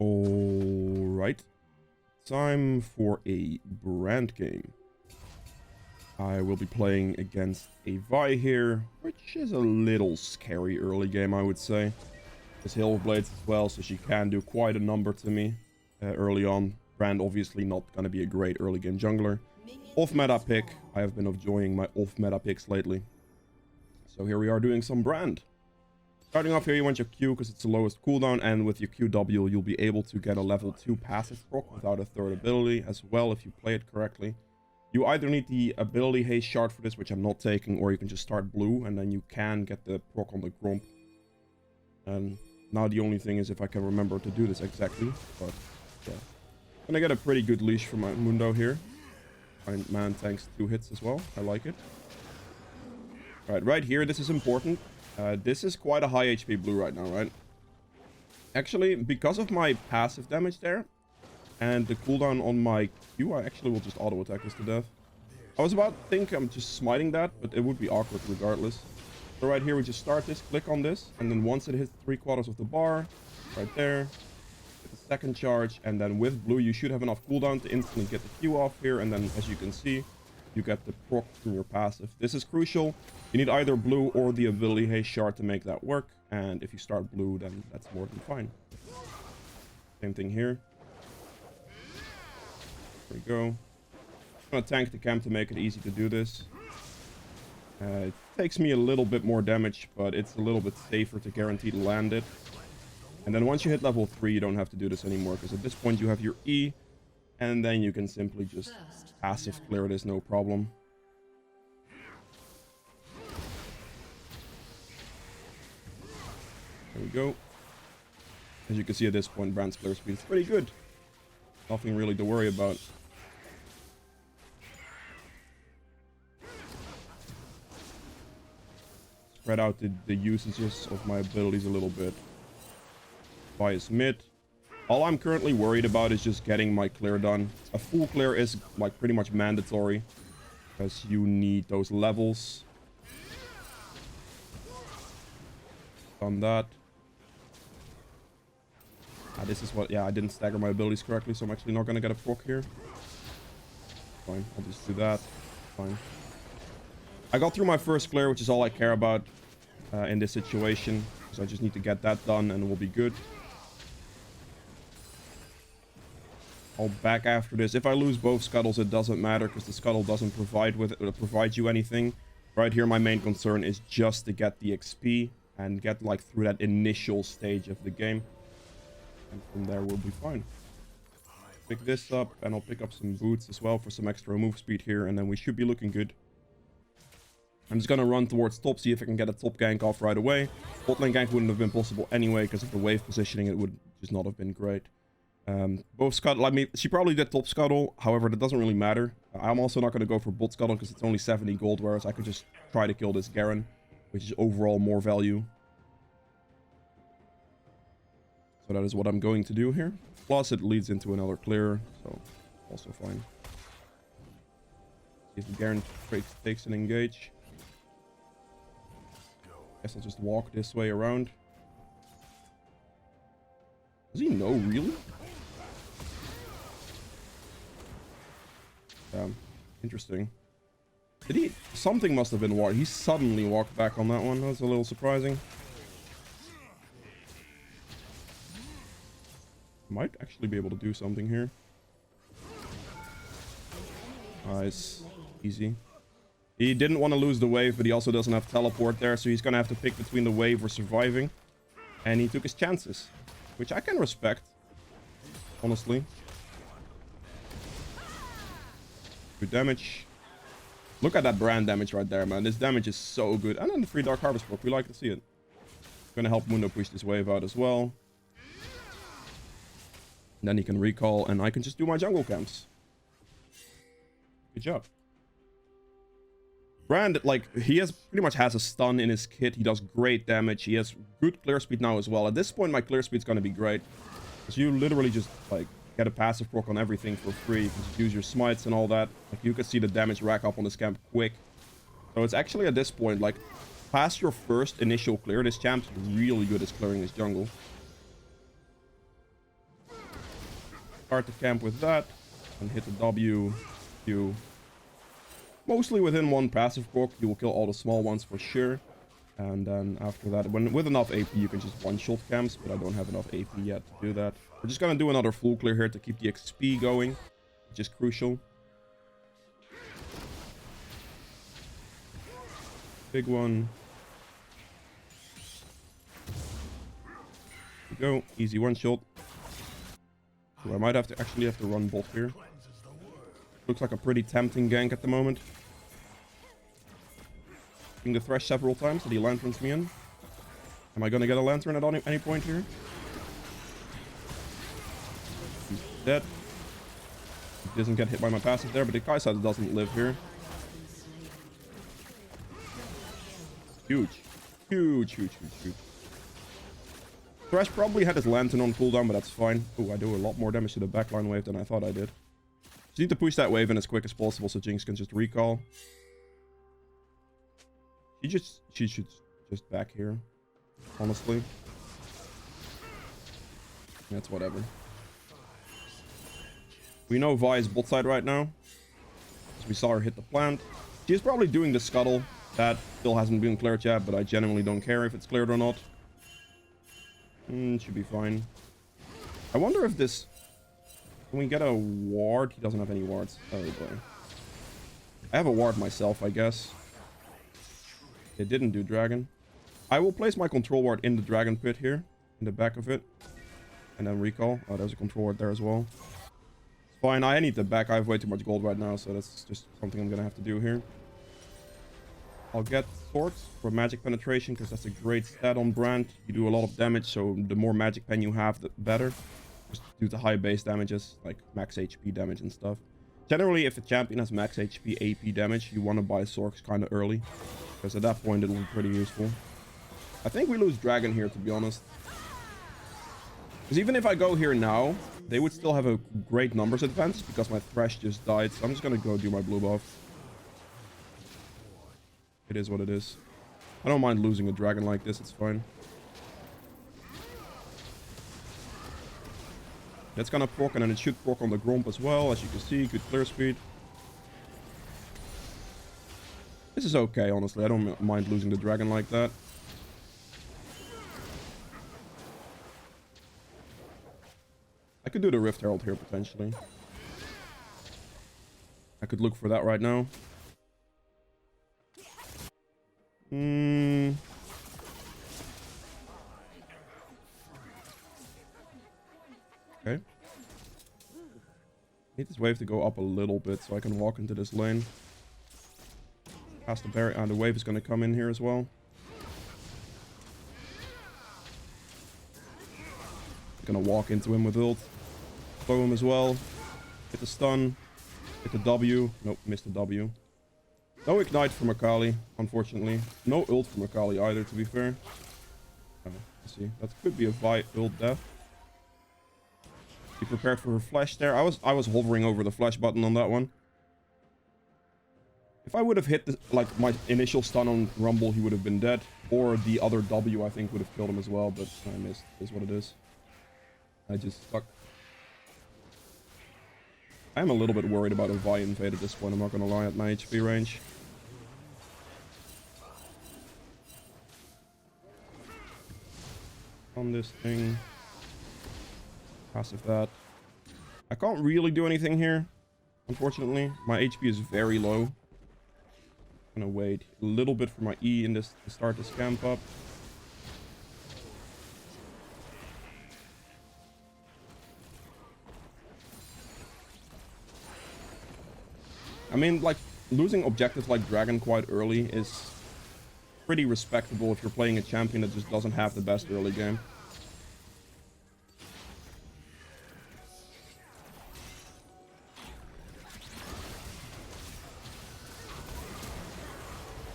Alright. Time for a brand game. I will be playing against a Vi here, which is a little scary early game, I would say. There's Hill Blades as well, so she can do quite a number to me early on. Brand obviously not going to be a great early game jungler. Off-meta pick. I have been enjoying my off-meta picks lately. So here we are doing some Brand. Starting off here, you want your Q because it's the lowest cooldown, and with your QW, you'll be able to get a level 2 passive proc without a third ability as well if you play it correctly. You either need the ability haste shard for this, which I'm not taking, or you can just start blue, and then you can get the proc on the Gromp. And now the only thing is if I can remember to do this exactly, but yeah. Gonna get a pretty good leash from my Mundo here. Man tanks 2 hits as well. I like it. Alright, right here, this is important. This is quite a high HP blue right now, right? Actually, because of my passive damage there, and the cooldown on my Q, I actually will just auto-attack this to death. I was about to think I'm just smiting that, but it would be awkward regardless. So right here, we just start this, click on this, and then once it hits 3/4 of the bar, right there, get the second charge, and then with blue, you should have enough cooldown to instantly get the Q off here, and then as you can see, you get the proc from your passive. This is crucial. You need either blue or the ability haste shard to make that work, and if you start blue, then that's more than fine. Same thing here. There we go. I'm gonna tank the camp to make it easy to do this. It takes me a little bit more damage, but it's a little bit safer to guarantee to land it. And then once you hit level 3, you don't have to do this anymore, because at this point you have your E, and then you can simply just passive clear this, no problem. There we go. As you can see at this point, Brand's clear speed is pretty good. Nothing really to worry about. Spread out the usages of my abilities a little bit. Bias mid. All I'm currently worried about is just getting my clear done. A full clear is like pretty much mandatory, because you need those levels. Done that. This is what, yeah, I didn't stagger my abilities correctly, so I'm actually not gonna get a proc here. Fine, I'll just do that. Fine. I got through my first clear, which is all I care about in this situation. So I just need to get that done and we'll be good. I'll back after this. If I lose both scuttles, it doesn't matter because the scuttle doesn't provide you anything. Right here, my main concern is just to get the XP and get like through that initial stage of the game. And from there, we'll be fine. Pick this up, and I'll pick up some boots as well for some extra move speed here, and then we should be looking good. I'm just gonna run towards top, see if I can get a top gank off right away. Bot lane gank wouldn't have been possible anyway, because of the wave positioning, it would just not have been great. Both scuttle, I mean, she probably did top scuttle, however, that doesn't really matter. I'm also not gonna go for bot scuttle, because it's only 70 gold, whereas I could just try to kill this Garen, which is overall more value. So that is what I'm going to do here. Plus, it leads into another clear, so also fine. See if the Garen takes an engage. Guess I'll just walk this way around. Does he know, really? Interesting. Did he? Something must have been walked. He suddenly walked back on that one. That was a little surprising. Might actually be able to do something here. Nice. Easy. He didn't want to lose the wave, but he also doesn't have teleport there, so he's gonna have to pick between the wave or surviving. And he took his chances, which I can respect, honestly. Good damage. Look at that brand damage right there, man. This damage is so good. And then the free Dark Harvest proc. We like to see it. Gonna help Mundo push this wave out as well. Then he can recall, and I can just do my jungle camps. Good job. Brand, like, he pretty much has a stun in his kit. He does great damage. He has good clear speed now as well. At this point, my clear speed's gonna be great. Because you literally just, like, get a passive proc on everything for free. You can just use your smites and all that. Like, you can see the damage rack up on this camp quick. So it's actually at this point, like, past your first initial clear, this champ's really good at clearing his jungle. Start the camp with that. And hit the W. You. Mostly within one passive proc, you will kill all the small ones for sure. And then after that, with enough AP, you can just one-shot camps, but I don't have enough AP yet to do that. We're just gonna do another full clear here to keep the XP going, which is crucial. Big one. There we go. Easy one-shot. So I might actually have to run bot here. Looks like a pretty tempting gank at the moment. Using the thresh several times that he lanterns me in. Am I gonna get a lantern at any point here? He's dead. He doesn't get hit by my passive there, but the Kaisa doesn't live here. Huge. Huge, huge, huge, huge. Thresh probably had his lantern on cooldown, but that's fine. Oh, I do a lot more damage to the backline wave than I thought I did. Just need to push that wave in as quick as possible so Jinx can just recall. She should just back here, honestly. That's whatever. We know Vi is bot side right now. So we saw her hit the plant. She's probably doing the scuttle. That still hasn't been cleared yet, but I genuinely don't care if it's cleared or not. Should be fine. I wonder if this... Can we get a ward? He doesn't have any wards. Oh boy. I have a ward myself, I guess. It didn't do dragon. I will place my control ward in the dragon pit here. In the back of it. And then recall. Oh, there's a control ward there as well. It's fine. I need the back. I have way too much gold right now. So that's just something I'm going to have to do here. I'll get swords for magic penetration. Because that's a great stat on Brand. You do a lot of damage. So the more magic pen you have, the better. Just due to high base damages. Like max HP damage and stuff. Generally, if a champion has max HP, AP damage, you want to buy swords kind of early. Because at that point, it'll be pretty useful. I think we lose dragon here, to be honest. Because even if I go here now, they would still have a great numbers advantage. Because my thresh just died. So I'm just going to go do my blue buff. It is what it is. I don't mind losing a dragon like this. It's fine. That's going to proc. And then it should proc on the Gromp as well. As you can see, good clear speed. This is okay, honestly. I don't mind losing the dragon like that. I could do the Rift Herald here, potentially. I could look for that right now. Okay. Need this wave to go up a little bit so I can walk into this lane. Past the barrier, and the wave is going to come in here as well. Gonna walk into him with ult. Slow him as well. Hit the stun. Hit the W. Nope, missed the W. No ignite from Akali, unfortunately. No ult from Akali either, to be fair. Oh, let's see. That could be a Vi ult death. Be prepared for her flash there. I was hovering over the flash button on that one. If I would have hit the, like my initial stun on Rumble, he would have been dead. Or the other W, I think, would have killed him as well. But I missed. Is what it is. I just stuck. I'm a little bit worried about a Vi invade at this point. I'm not gonna lie, at my HP range. On this thing. Passive that. I can't really do anything here. Unfortunately, my HP is very low. I'm gonna wait a little bit for my E in this to start this camp up. I mean, like, losing objectives like Dragon quite early is pretty respectable if you're playing a champion that just doesn't have the best early game.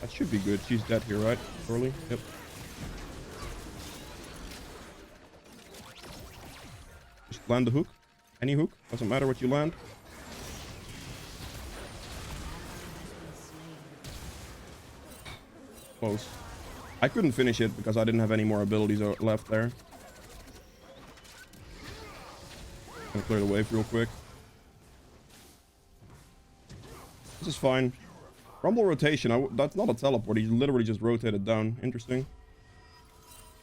That should be good. She's dead here, right? Early? Yep. Just land the hook. Any hook. Doesn't matter what you land. Close. I couldn't finish it because I didn't have any more abilities left there. Gonna clear the wave real quick. This is fine. Rumble rotation. That's not a teleport. He literally just rotated down. Interesting.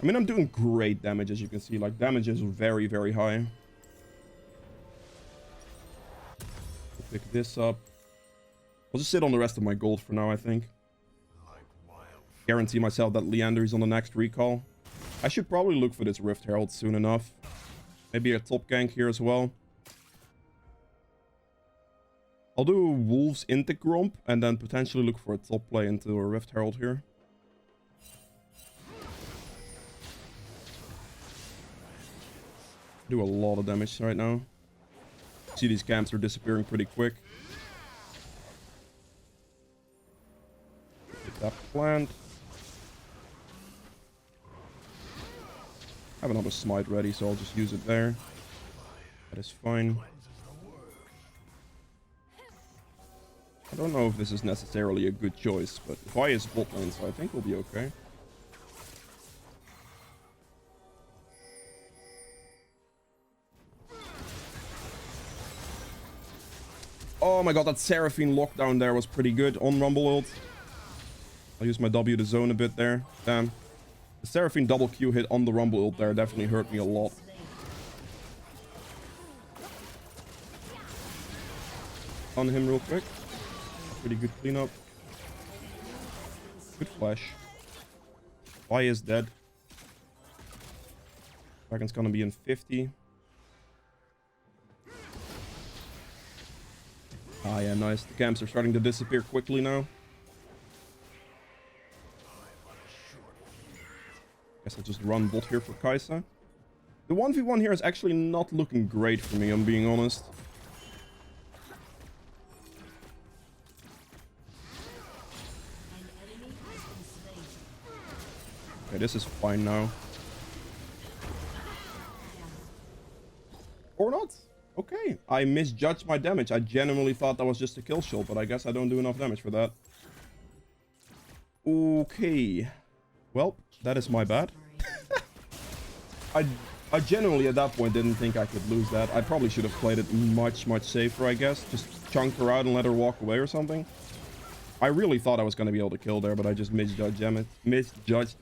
I mean, I'm doing great damage, as you can see. Like, damage is very, very high. Pick this up. I'll just sit on the rest of my gold for now, I think. Guarantee myself that Leander is on the next recall. I should probably look for this Rift Herald soon enough. Maybe a top gank here as well. I'll do Wolves into Gromp and then potentially look for a top play into a Rift Herald here. Do a lot of damage right now. See, these camps are disappearing pretty quick. Get that plant. I have another smite ready, so I'll just use it there. That is fine. I don't know if this is necessarily a good choice, but Vi is bot lane, so I think we'll be okay. Oh my god, that Seraphine lockdown there was pretty good on Rumble ult. I'll use my W to zone a bit there. Damn. The Seraphine double Q hit on the Rumble ult there definitely hurt me a lot. On him real quick. Pretty good cleanup. Good flash. Vi is dead. Dragon's gonna be in 50. Ah, yeah, nice. The camps are starting to disappear quickly now. Guess I'll just run bot here for Kai'Sa. The 1v1 here is actually not looking great for me, I'm being honest. Okay, this is fine now. Or not. Okay, I misjudged my damage. I genuinely thought that was just a kill shot, but I guess I don't do enough damage for that. Okay. Well, that is my bad. I genuinely at that point didn't think I could lose that. I probably should have played it much safer, I guess. Just chunk her out and let her walk away or something. I really thought I was going to be able to kill there, but I just misjudged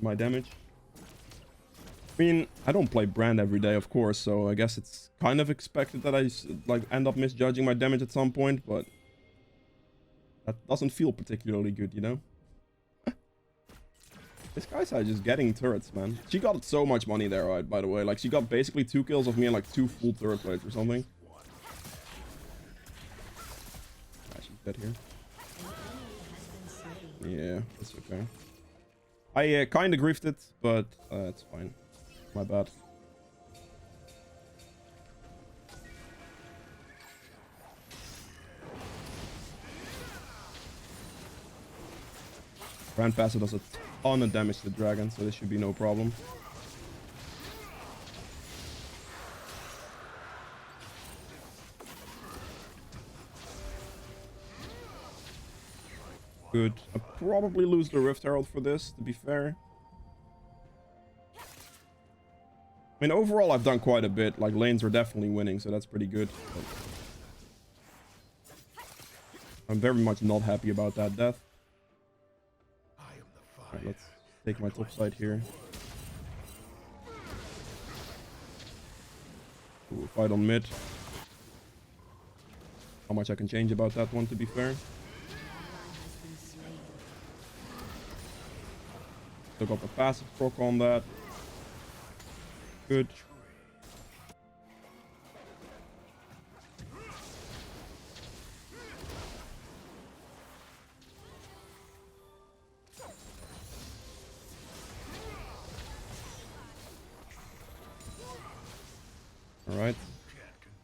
my damage. I mean, I don't play Brand every day, of course, so I guess it's kind of expected that I like end up misjudging my damage at some point, but that doesn't feel particularly good, you know? This guy's just getting turrets, man. She got so much money there, right, by the way. Like, she got basically 2 kills of me and like 2 full turret plates or something. Ah, she's dead here. Yeah, that's okay. I kind of griefed it, but it's fine. My bad. Brand passive does a ton of damage to the dragon, so this should be no problem. Good. I'll probably lose the Rift Herald for this, to be fair. I mean, overall, I've done quite a bit. Like, lanes are definitely winning, so that's pretty good. But I'm very much not happy about that death. Alright, let's take my top side here. Ooh, fight on mid. How much I can change about that one, to be fair. Took up a passive proc on that. Good. Alright.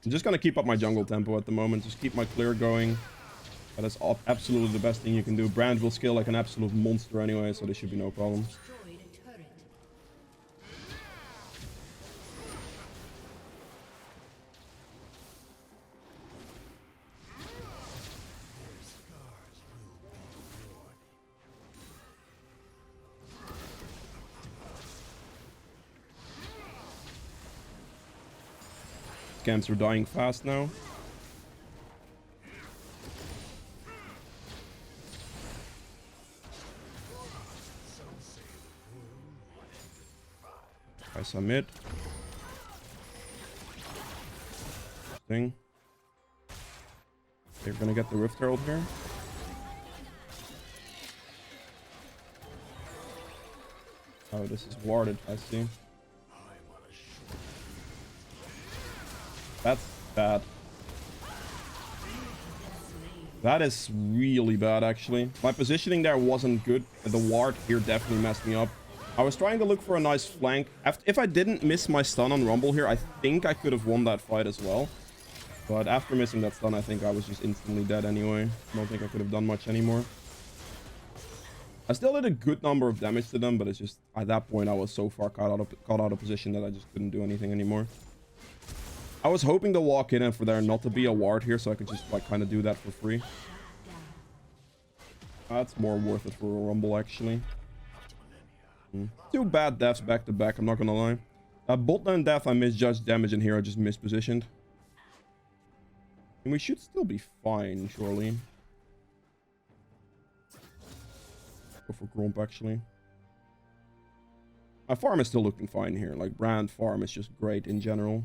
I'm just gonna keep up my jungle tempo at the moment. Just keep my clear going. That is absolutely the best thing you can do. Brand will scale like an absolute monster anyway, so this should be no problem. webcams are dying fast now. I submit. Thing. They're gonna get the Rift Herald here. Oh, this is warded, I see. That's bad. That is really bad, actually. My positioning there wasn't good. The ward here definitely messed me up. I was trying to look for a nice flank. If I didn't miss my stun on Rumble here, I think I could have won that fight as well. But after missing that stun, I think I was just instantly dead anyway. I don't think I could have done much anymore. I still did a good number of damage to them, but it's just at that point I was so far caught out of position that I just couldn't do anything anymore. I was hoping to walk in and for there not to be a ward here, so I could just like kind of do that for free. That's more worth it for a Rumble, actually. Two bad deaths back to back, I'm not gonna lie. Bot lane death, I misjudged damage, and here I just mispositioned. And we should still be fine, surely. Go for Gromp, actually. My farm is still looking fine here. Like, Brand farm is just great in general.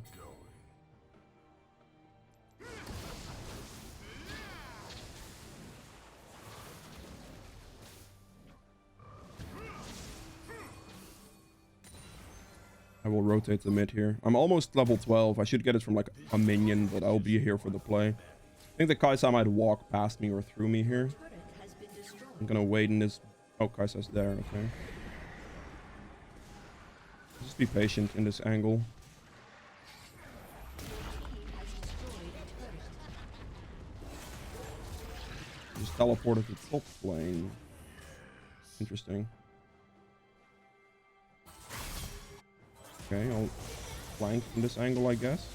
I will rotate the mid here. I'm almost level 12. I should get it from like a minion, but I'll be here for the play. I think the Kai'Sa might walk past me or through me here. I'm gonna wait in this. Oh, Kai'Sa's there. Okay. Just be patient in this angle. Just teleported to top lane. Interesting. Okay, I'll flank from this angle, I guess.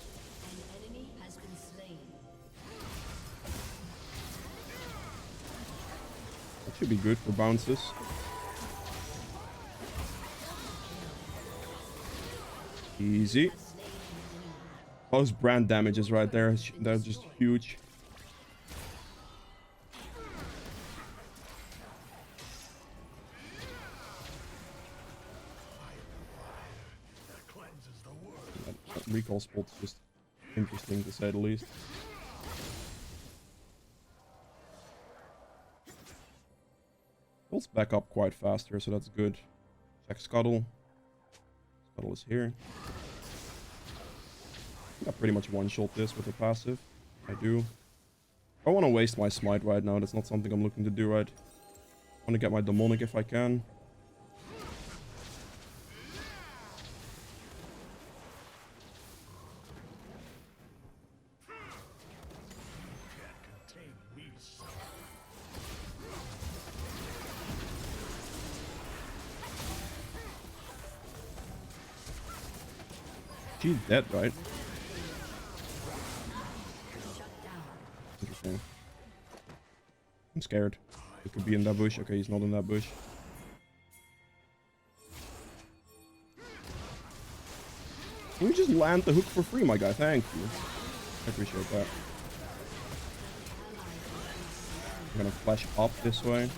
An enemy has been slain. That should be good for bounces. Easy. Those brand damages right there, they're just huge. That recall spot's just interesting to say the least. Let's back up quite fast here, so that's good. Check Scuttle. Scuttle is here. I pretty much one-shot this with a passive. I do. I don't want to waste my smite right now. That's not something I'm looking to do right. I want to get my demonic if I can. She's dead, right? Interesting. I'm scared. He could be in that bush. Okay, he's not in that bush. Can we just land the hook for free, my guy? Thank you. I appreciate that. I'm gonna flash up this way.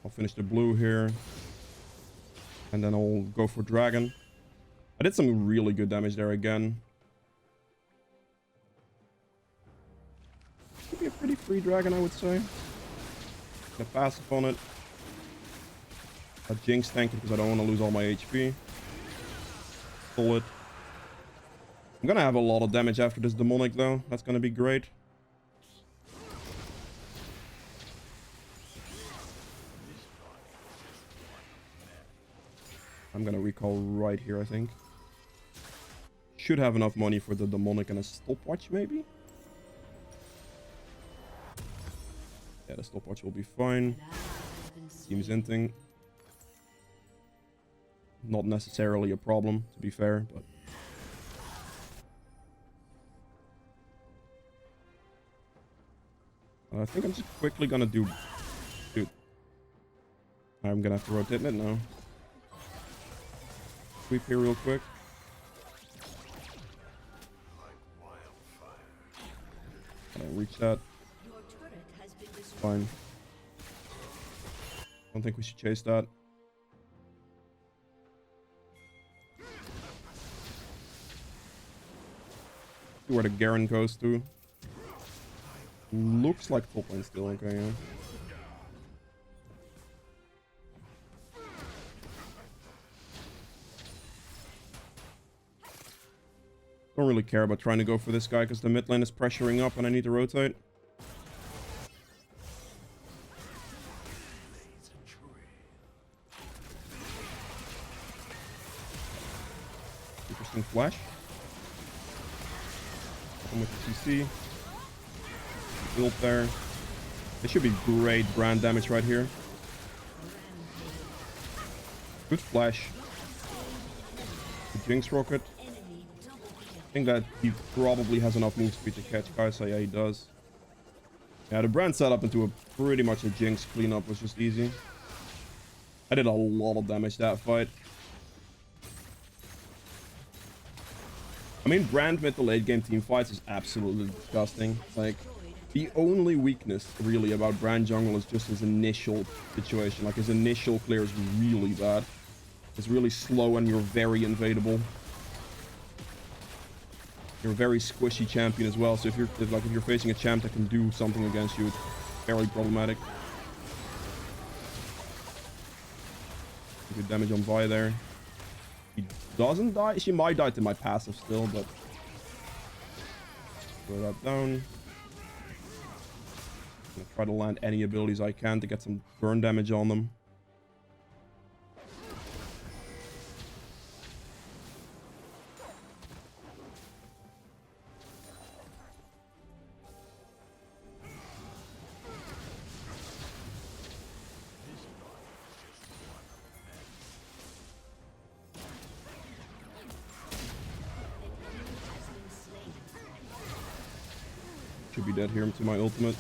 I'll finish the blue here. And then I'll go for dragon. I did some really good damage there again. Could be a pretty free dragon, I would say. Gonna passive on it. I jinx tank it because I don't want to lose all my HP. Pull it. I'm gonna have a lot of damage after this demonic though. That's gonna be great. I'm gonna recall right here, I think. Should have enough money for the demonic and a stopwatch, maybe? Yeah, the stopwatch will be fine. Team's inting. Not necessarily a problem, to be fair, but... I think I'm just quickly gonna do... Dude. I'm gonna have to rotate it now. Sweep here real quick. I don't reach that. Your turret has been destroyed. Fine. Don't think we should chase that. See where the Garen goes to. Looks like top lane still, okay, yeah. Don't really care about trying to go for this guy because the mid lane is pressuring up and I need to rotate. Interesting flash. Come with the CC. Build there. This should be great brand damage right here. Good flash. The Jinx rocket. I think that he probably has enough move speed to catch guys, so yeah, he does. Yeah, the brand setup into a pretty much a Jinx cleanup was just easy. I did a lot of damage that fight. I mean, brand mid to late game team fights is absolutely disgusting. Like, the only weakness really about brand jungle is just his initial situation. Like, his initial clear is really bad. It's really slow and you're very invadable. You're a very squishy champion as well, so if you're facing a champ that can do something against you, it's very problematic. Good damage on Vi there. He doesn't die. She might die to my passive still, but throw that down. I'm gonna try to land any abilities I can to get some burn damage on them. Should be dead here to my ultimate.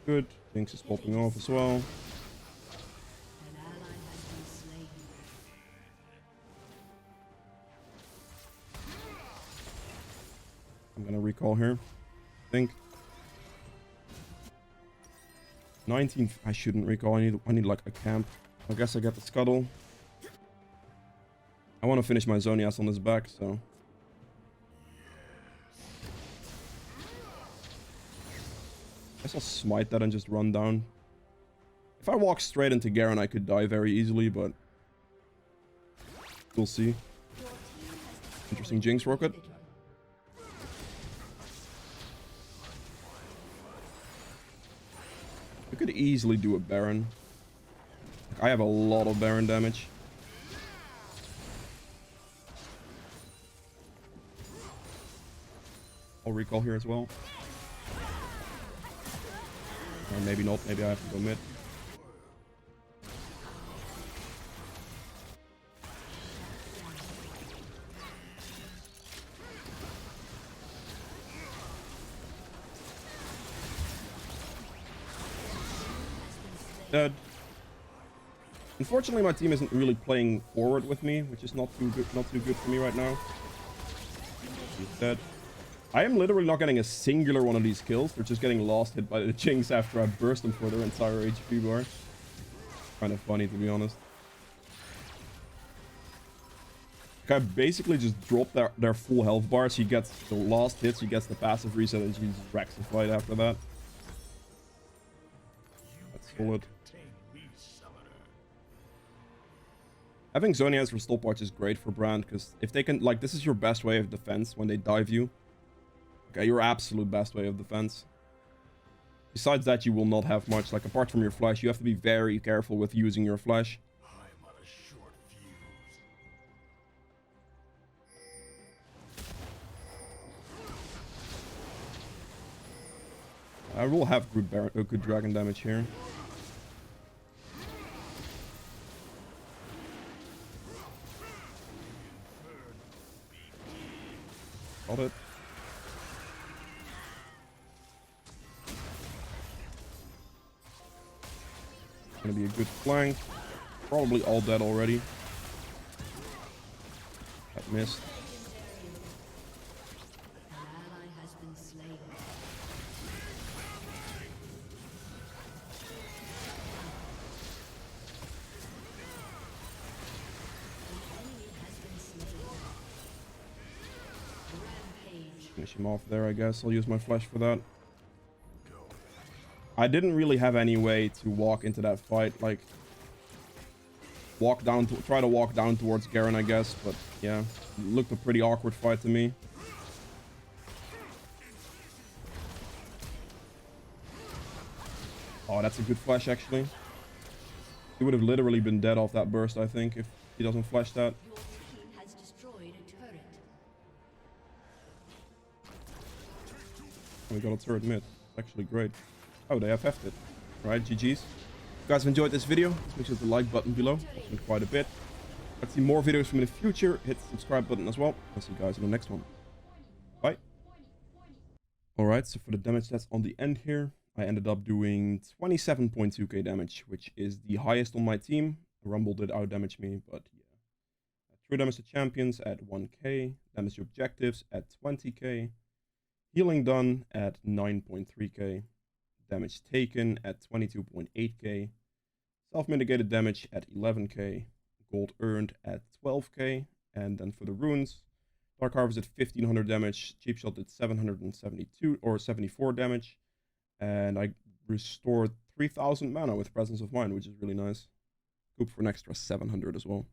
Good. Jinx is popping off as well. An ally has been slain. I'm gonna recall here. I think 19. I shouldn't recall. I need like a camp. I guess I get the scuttle. I want to finish my Zonias on this back, so. I guess I'll smite that and just run down. If I walk straight into Garen, I could die very easily, but we'll see. Interesting Jinx rocket. We could easily do a Baron. I have a lot of Baron damage. I'll recall here as well. Or maybe not, maybe I have to go mid. Dead. Unfortunately, my team isn't really playing forward with me, which is not too good for me right now. He's dead. I am literally not getting a singular one of these kills. They're just getting lost hit by the Jinx after I burst them for their entire HP bar. Kind of funny, to be honest. Like, I basically just dropped their full health bar. She gets the last hit, she gets the passive reset, and she just wrecks the fight after that. That's solid. Having Zonias for stopwatch is great for Brand, because if they can, like, this is your best way of defense when they dive you. Okay, your absolute best way of defense. Besides that, you will not have much. Like, apart from your flash, you have to be very careful with using your flash. I'm on a short fuse. I will have good dragon damage here. Got it. Gonna be a good flank. Probably all dead already. That missed. An ally has been slain. An enemy has been slain. Rampage. Finish him off there, I guess. I'll use my flash for that. I didn't really have any way to walk into that fight. Like, try to walk down towards Garen, I guess. But yeah, it looked a pretty awkward fight to me. Oh, that's a good flash, actually. He would have literally been dead off that burst, I think, if he doesn't flash that. Your team has destroyed a turret. We got a turret mid. Actually great. Oh, they have FF'd it. Alright, GG's. If you guys have enjoyed this video, make sure to hit the like button below. That's been quite a bit. Let's see more videos from in the future. Hit the subscribe button as well. I'll see you guys in the next one. Bye. Alright, so for the damage stats on the end here, I ended up doing 27.2k damage, which is the highest on my team. Rumble did outdamage me, but yeah. True damage to champions at 1k. Damage to objectives at 20k. Healing done at 9.3k. Damage taken at 22.8k. Self-mitigated damage at 11k. Gold earned at 12k. And then for the runes, Dark Harvest at 1500 damage. Cheap Shot at 772 or 74 damage. And I restored 3000 mana with Presence of Mind, which is really nice. Coop for an extra 700 as well.